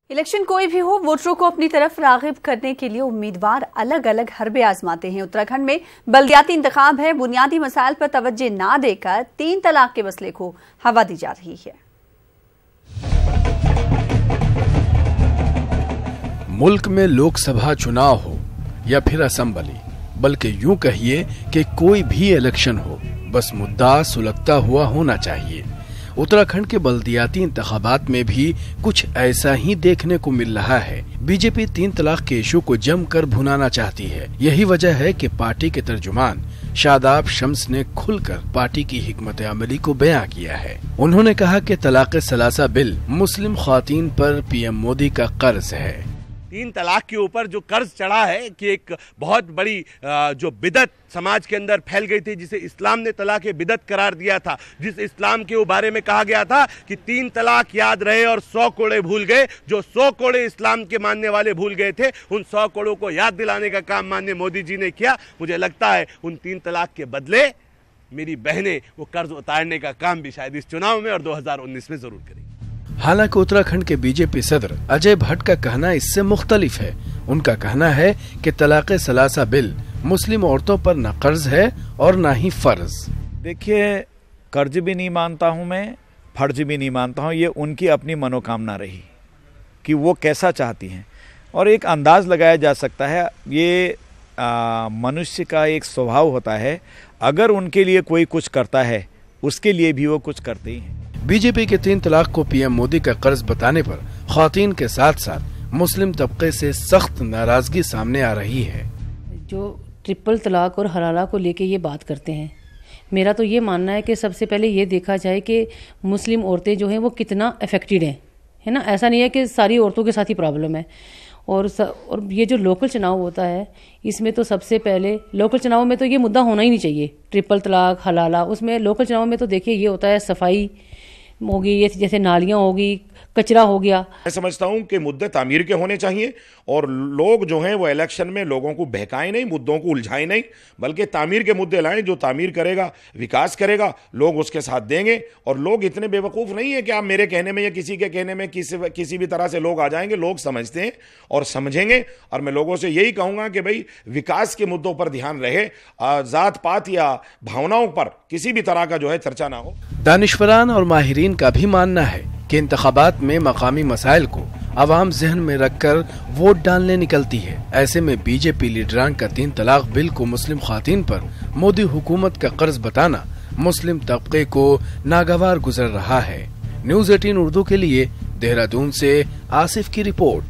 Election कोई भी हो, वोटरों को अपनी तरफ राग़िब करने के लिए उम्मीदवार अलग अलग हरबे आजमाते हैं। उत्तराखंड में बल्दियाती इंतखाब है, बुनियादी मसाइल पर तवज्जो ना देकर 3 तलाक के मसले को हवा दी जा रही है। मुल्क में लोकसभा चुनाव हो या फिर असेंबली, बल्कि यूं कहिए कि कोई भी इलेक्शन हो, बस मुद्दा सुलगता हुआ होना चाहिए। उत्तराखंड के बल्दियाती इंतखाबात में भी कुछ ऐसा ही देखने को मिल रहा है। बीजेपी 3 तलाक के इशू को जमकर भुनाना चाहती है। यही वजह है कि पार्टी के तर्जुमान शादाब शम्स ने खुलकर पार्टी की हिकमत अमली को बयां किया है। उन्होंने कहा कि तलाक सलासा बिल मुस्लिम ख्वातीन पर पीएम मोदी का कर्ज है। 3 तलाक के ऊपर जो कर्ज चढ़ा है कि एक बहुत बड़ी जो बिदत समाज के अंदर फैल गई थी, जिसे इस्लाम ने तलाक बिदत करार दिया था, जिस इस्लाम के बारे में कहा गया था कि 3 तलाक याद रहे और 100 कोड़े भूल गए। जो 100 कोड़े इस्लाम के मानने वाले भूल गए थे, उन 100 कोड़ों को याद दिलाने का काम माननीय मोदी जी ने किया। मुझे लगता है उन 3 तलाक के बदले मेरी बहनें वो कर्ज उतारने का काम भी शायद इस चुनाव में और 2019 में जरूर करेंगी। हालांकि उत्तराखंड के बीजेपी सदर अजय भट्ट का कहना इससे मुख्तलिफ है। उनका कहना है कि तलाक सलासा बिल मुस्लिम औरतों पर न कर्ज है और न ही फर्ज। देखिए, कर्ज भी नहीं मानता हूँ मैं, फर्ज भी नहीं मानता हूँ। ये उनकी अपनी मनोकामना रही कि वो कैसा चाहती हैं, और एक अंदाज लगाया जा सकता है। ये मनुष्य का एक स्वभाव होता है, अगर उनके लिए कोई कुछ करता है उसके लिए भी वो कुछ करते ही हैं। बीजेपी के 3 तलाक को पीएम मोदी का कर्ज बताने पर ख्वातीन के साथ साथ मुस्लिम तबके से सख्त नाराजगी सामने आ रही है। जो ट्रिपल तलाक और हलाला को लेके ये बात करते हैं, मेरा तो ये मानना है कि सबसे पहले ये देखा जाए कि मुस्लिम औरतें जो हैं वो कितना अफेक्टेड हैं, है ना। ऐसा नहीं है कि सारी औरतों के साथ ही प्रॉब्लम है। और ये जो लोकल चुनाव होता है, इसमें तो सबसे पहले लोकल चुनाव में तो ये मुद्दा होना ही नहीं चाहिए। ट्रिपल तलाक, हलाला, उसमें लोकल चुनाव में तो देखिए ये होता है सफाई होगी, ये जैसे नालियाँ होगी, कचरा हो गया। मैं समझता हूं कि मुद्दे तामीर के होने चाहिए और लोग जो हैं वो इलेक्शन में लोगों को बहकाएं नहीं, मुद्दों को उलझाएं नहीं, बल्कि तामीर के मुद्दे लाएं। जो तामीर करेगा, विकास करेगा, लोग उसके साथ देंगे। और लोग इतने बेवकूफ़ नहीं है कि आप मेरे कहने में या किसी के कहने में किसी भी तरह से लोग आ जाएंगे। लोग समझते हैं और समझेंगे। और मैं लोगों से यही कहूँगा कि भाई विकास के मुद्दों पर ध्यान रहे, जात पात या भावनाओं पर किसी भी तरह का जो है चर्चा ना हो। दानिशवरान और माहिरीन का भी मानना है कि इंतखाबात में मकामी मसाइल को अवाम जहन में रखकर वोट डालने निकलती है। ऐसे में बीजेपी लीडरान का 3 तलाक बिल को मुस्लिम ख्वातीन पर मोदी हुकूमत का कर्ज बताना मुस्लिम तबके को नागवार गुजर रहा है। न्यूज़ 18 उर्दू के लिए देहरादून से आसिफ की रिपोर्ट।